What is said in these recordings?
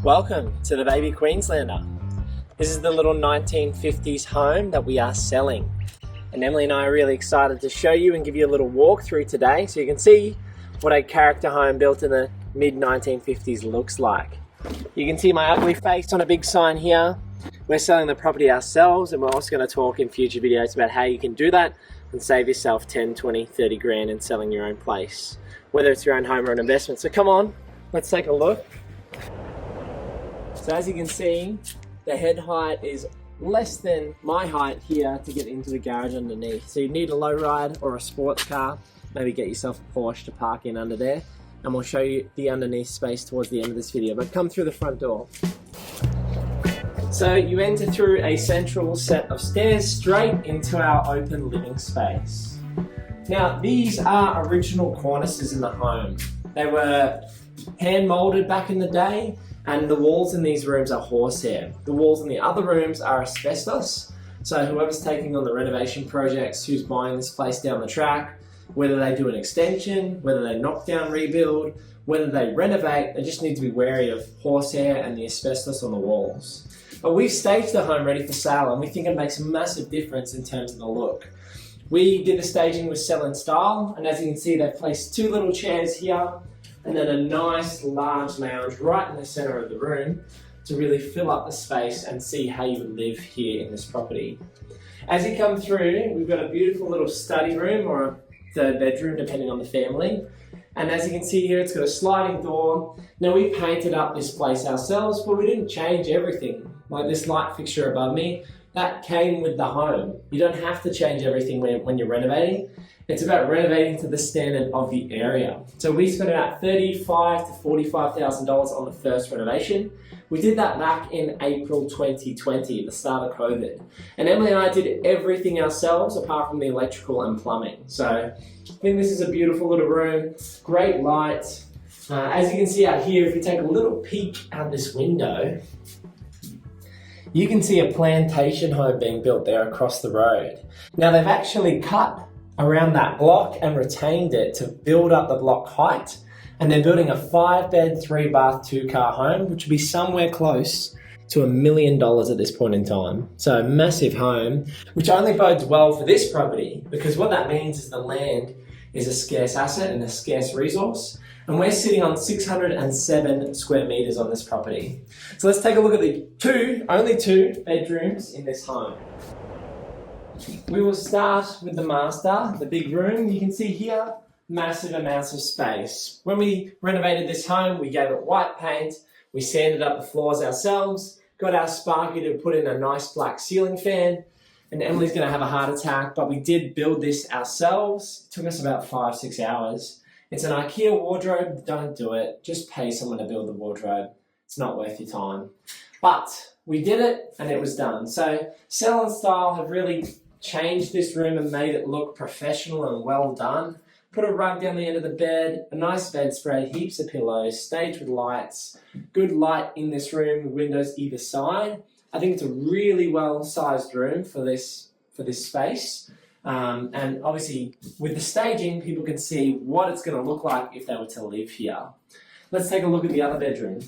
Welcome to the Baby Queenslander. This is the little 1950s home that we are selling. And Emily and I are really excited to show you and give you a little walkthrough today so you can see what a character home built in the mid-1950s looks like. You can see my ugly face on a big sign here. We're selling the property ourselves, and we're also going to talk in future videos about how you can do that and save yourself 10, 20, 30 grand in selling your own place, whether it's your own home or an investment. So come on, let's take a look. So as you can see, the head height is less than my height here to get into the garage underneath. So you need a lowride or a sports car, maybe get yourself a Porsche to park in under there, and we'll show you the underneath space towards the end of this video. But come through the front door. So you enter through a central set of stairs straight into our open living space. Now these are original cornices in the home. They were hand molded back in the day, and the walls in these rooms are horsehair. The walls in the other rooms are asbestos. So whoever's taking on the renovation projects, who's buying this place down the track, whether they do an extension, whether they knock down, rebuild, whether they renovate, they just need to be wary of horsehair and the asbestos on the walls. But we've staged the home ready for sale, and we think it makes a massive difference in terms of the look. We did the staging with Sell and Style, and as you can see, they've placed two little chairs here, and then a nice large lounge right in the center of the room to really fill up the space and see how you would live here in this property. As you come through, we've got a beautiful little study room or a third bedroom depending on the family. And as you can see here, it's got a sliding door. Now we painted up this place ourselves, but we didn't change everything. Like this light fixture above me, that came with the home. You don't have to change everything when you're renovating. It's about renovating to the standard of the area. So we spent about $35,000 to $45,000 on the first renovation. We did that back in April 2020, the start of COVID. And Emily and I did everything ourselves apart from the electrical and plumbing. So I think this is a beautiful little room, great light. As you can see out here, if you take a little peek out this window, you can see a plantation home being built there across the road. Now they've actually cut around that block and retained it to build up the block height, and they're building a 5-bed, 3-bath, 2-car home, which would be somewhere close to $1 million at this point in time. So a massive home, which only bodes well for this property, because what that means is the land is a scarce asset and a scarce resource, and we're sitting on 607 square meters on this property. So let's take a look at the only two bedrooms in this home. We will start with the master, the big room. You can see here, massive amounts of space. When we renovated this home, we gave it white paint, we sanded up the floors ourselves, got our Sparky to put in a nice black ceiling fan, and Emily's gonna have a heart attack, but we did build this ourselves. It took us about 5-6 hours. It's an IKEA wardrobe, don't do it. Just pay someone to build the wardrobe. It's not worth your time. But we did it and it was done. So Sell and Style have really changed this room and made it look professional and well done. Put a rug down the end of the bed, a nice bedspread, heaps of pillows, staged with lights, good light in this room with windows either side. I think it's a really well-sized room for this space. And obviously with the staging, people can see what it's going to look like if they were to live here. Let's take a look at the other bedroom.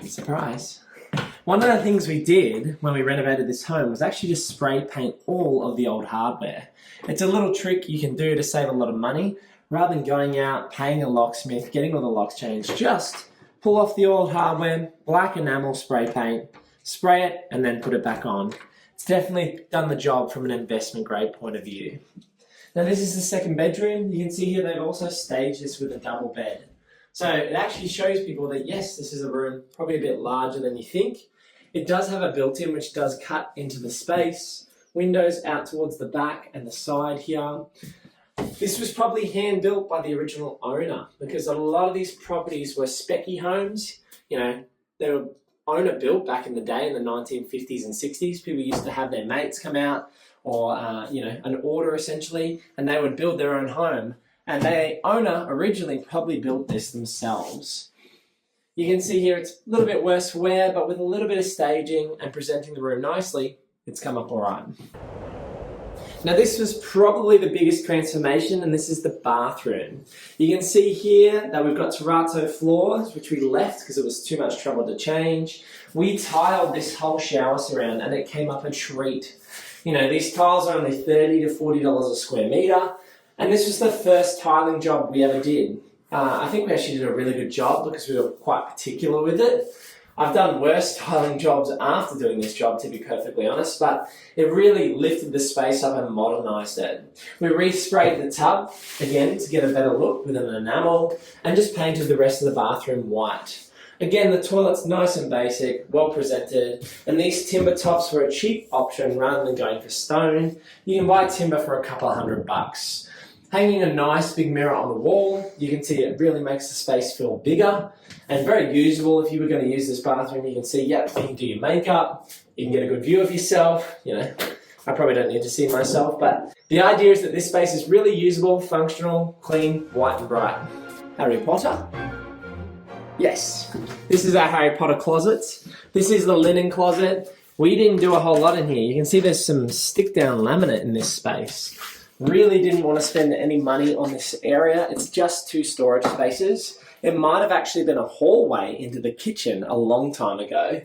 Surprise. One of the things we did when we renovated this home was actually just spray paint all of the old hardware. It's a little trick you can do to save a lot of money. Rather than going out, paying a locksmith, getting all the locks changed, just pull off the old hardware, black enamel spray paint, spray it, and then put it back on. It's definitely done the job from an investment grade point of view. Now this is the second bedroom. You can see here they've also staged this with a double bed. So it actually shows people that yes, this is a room probably a bit larger than you think. It does have a built-in which does cut into the space, windows out towards the back and the side here. This was probably hand-built by the original owner because a lot of these properties were specky homes. You know, they were owner-built back in the day in the 1950s and 60s. People used to have their mates come out or, an order essentially, and they would build their own home. And the owner originally probably built this themselves. You can see here it's a little bit worse for wear, but with a little bit of staging and presenting the room nicely, it's come up all right. Now this was probably the biggest transformation, and this is the bathroom. You can see here that we've got terrazzo floors, which we left because it was too much trouble to change. We tiled this whole shower surround and it came up a treat. You know, these tiles are only $30 to $40 a square metre, and this was the first tiling job we ever did. I think we actually did a really good job because we were quite particular with it. I've done worse tiling jobs after doing this job, to be perfectly honest, but it really lifted the space up and modernised it. We resprayed the tub, again, to get a better look with an enamel, and just painted the rest of the bathroom white. Again, the toilet's nice and basic, well presented, and these timber tops were a cheap option rather than going for stone. You can buy timber for a couple of $100. Hanging a nice big mirror on the wall, you can see it really makes the space feel bigger and very usable. If you were going to use this bathroom, you can see, yep, you can do your makeup, you can get a good view of yourself. You know, I probably don't need to see myself, but the idea is that this space is really usable, functional, clean, white and bright. Harry Potter? Yes, this is our Harry Potter closet. This is the linen closet. We didn't do a whole lot in here. You can see there's some stick down laminate in this space. Really didn't want to spend any money on this area. It's just 2 storage spaces. It might have actually been a hallway into the kitchen a long time ago,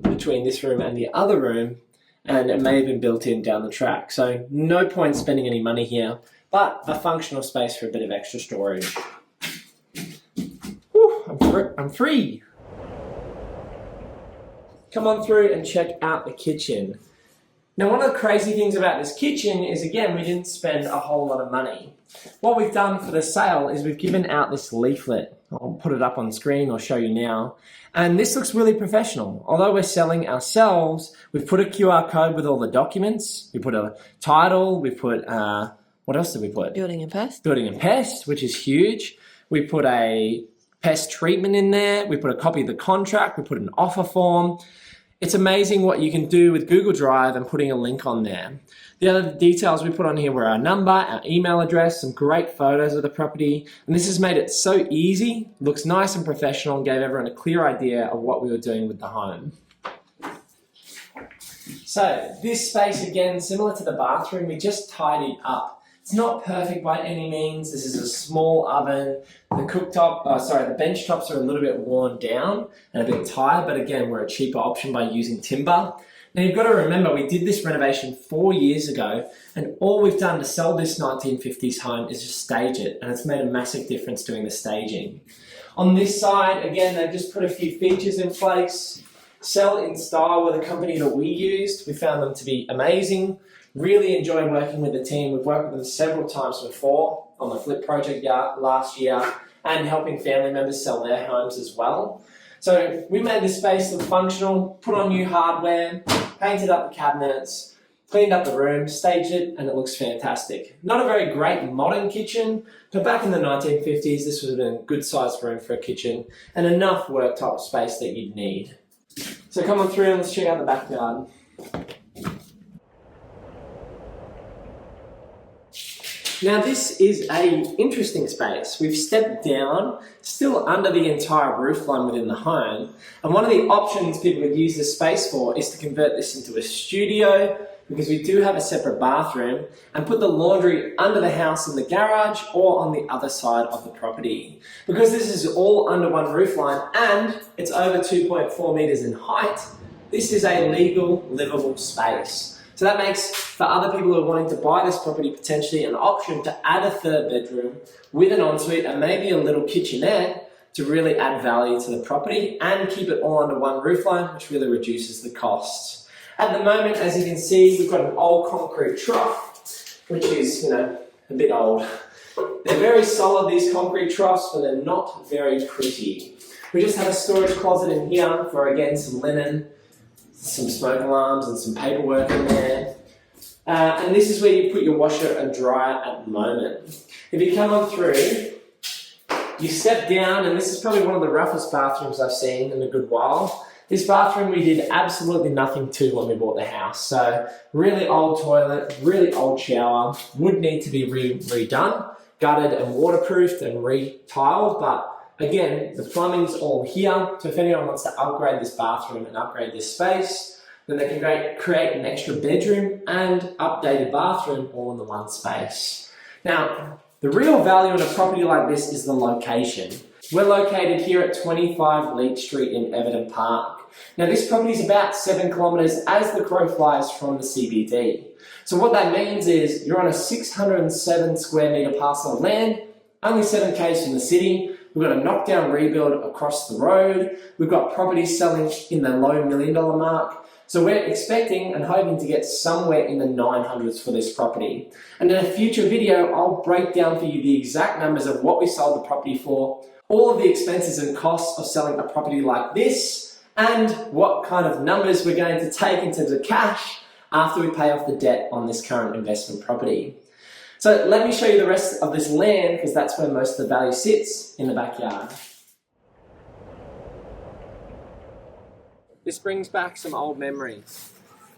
between this room and the other room, and it may have been built in down the track. So no point spending any money here, but a functional space for a bit of extra storage. Whew, I'm free. Come on through and check out the kitchen. Now, one of the crazy things about this kitchen is, again, we didn't spend a whole lot of money. What we've done for the sale is we've given out this leaflet. I'll put it up on screen or show you now. And this looks really professional. Although we're selling ourselves, we've put a QR code with all the documents. We put a title. We put, what else did we put? Building and pest. Building and pest, which is huge. We put a pest treatment in there. We put a copy of the contract. We put an offer form. It's amazing what you can do with Google Drive and putting a link on there. The other details we put on here were our number, our email address, some great photos of the property. And this has made it so easy, looks nice and professional, and gave everyone a clear idea of what we were doing with the home. So this space, again, similar to the bathroom, we just tidied up. It's not perfect by any means. This is a small oven. The bench tops are a little bit worn down and a bit tired, but again, we're a cheaper option by using timber. Now you've got to remember, we did this renovation 4 years ago, and all we've done to sell this 1950s home is just stage it, and it's made a massive difference doing the staging. On this side, again, they've just put a few features in place. Sell in Style were the company that we used. We found them to be amazing. Really enjoy working with the team. We've worked with them several times before on the Flip project last year, and helping family members sell their homes as well. So we made the space look functional, put on new hardware, painted up the cabinets, cleaned up the room, staged it, and it looks fantastic. Not a very great modern kitchen, but back in the 1950s, this would have been a good sized room for a kitchen and enough worktop space that you'd need. So come on through and let's check out the backyard. Now this is an interesting space. We've stepped down, still under the entire roofline within the home, and one of the options people would use this space for is to convert this into a studio, because we do have a separate bathroom, and put the laundry under the house in the garage or on the other side of the property. Because this is all under one roofline and it's over 2.4 metres in height, this is a legal, livable space. So that makes, for other people who are wanting to buy this property, potentially an option to add a 3rd bedroom with an ensuite and maybe a little kitchenette to really add value to the property and keep it all under one roofline, which really reduces the costs. At the moment, as you can see, we've got an old concrete trough, which is, a bit old. They're very solid, these concrete troughs, but they're not very pretty. We just have a storage closet in here for, again, some linen, some smoke alarms and some paperwork in there. And this is where you put your washer and dryer at the moment. If you come on through, you step down, and this is probably one of the roughest bathrooms I've seen in a good while. This bathroom we did absolutely nothing to when we bought the house. So really old toilet, really old shower, would need to be redone, gutted and waterproofed and re-tiled, but again, the plumbing's all here, so if anyone wants to upgrade this bathroom and upgrade this space, Then they can create an extra bedroom and updated bathroom all in the one space. Now, the real value in a property like this is the location. We're located here at 25 Leach Street in Everton Park. Now this property is about 7 kilometres as the crow flies from the CBD. So what that means is you're on a 607 square metre parcel of land, only 7 k's from the city. We've got a knockdown rebuild across the road. We've got properties selling in the low $1 million mark. So we're expecting and hoping to get somewhere in the 900s for this property. And in a future video, I'll break down for you the exact numbers of what we sold the property for, all of the expenses and costs of selling a property like this, and what kind of numbers we're going to take into the cash after we pay off the debt on this current investment property. So let me show you the rest of this land, because that's where most of the value sits, in the backyard. This brings back some old memories.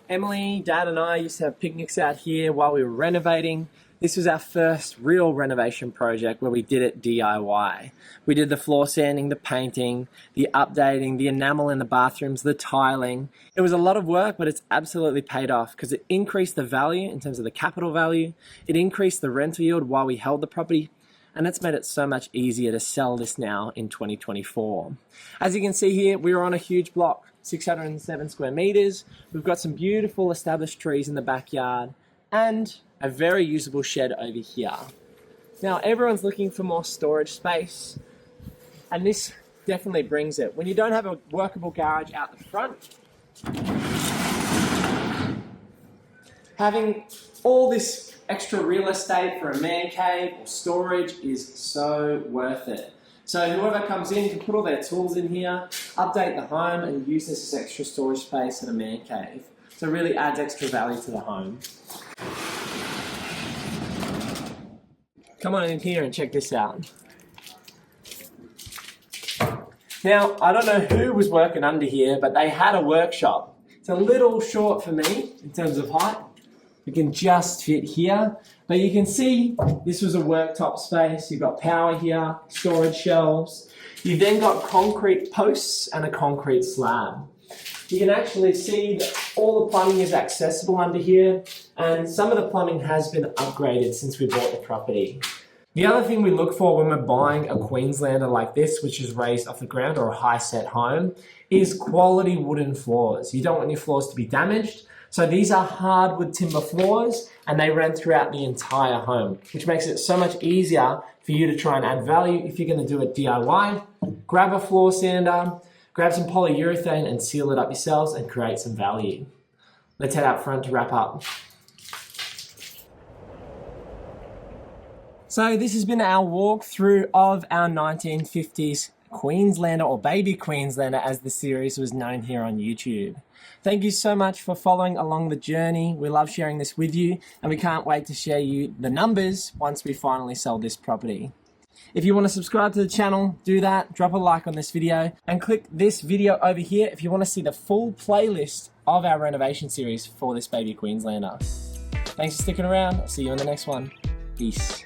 Emily, Dad and I used to have picnics out here while we were renovating. This was our first real renovation project where we did it DIY. We did the floor sanding, the painting, the updating, the enamel in the bathrooms, the tiling. It was a lot of work, but it's absolutely paid off because it increased the value in terms of the capital value. It increased the rental yield while we held the property, and that's made it so much easier to sell this now in 2024. As you can see here, we were on a huge block, 607 square meters. We've got some beautiful established trees in the backyard and a very usable shed over here. Now everyone's looking for more storage space, and this definitely brings it. When you don't have a workable garage out the front, having all this extra real estate for a man cave or storage is so worth it. So whoever comes in can put all their tools in here, update the home, and use this as extra storage space in a man cave. So it really adds extra value to the home. Come on in here and check this out. Now, I don't know who was working under here, but they had a workshop. It's a little short for me in terms of height. You can just fit here, but you can see this was a worktop space. You've got power here, storage shelves. You've then got concrete posts and a concrete slab. You can actually see that all the plumbing is accessible under here, and some of the plumbing has been upgraded since we bought the property. The other thing we look for when we're buying a Queenslander like this, which is raised off the ground or a high set home, is quality wooden floors. You don't want your floors to be damaged. So these are hardwood timber floors, and they run throughout the entire home, which makes it so much easier for you to try and add value if you're going to do it DIY. Grab a floor sander, grab some polyurethane and seal it up yourselves and create some value. Let's head out front to wrap up. So this has been our walkthrough of our 1950s Queenslander, or Baby Queenslander as the series was known here on YouTube. Thank you so much for following along the journey. We love sharing this with you, and we can't wait to share you the numbers once we finally sell this property. If you want to subscribe to the channel, do that, drop a like on this video, and click this video over here if you want to see the full playlist of our renovation series for this Baby Queenslander. Thanks for sticking around. I'll see you in the next one. Peace.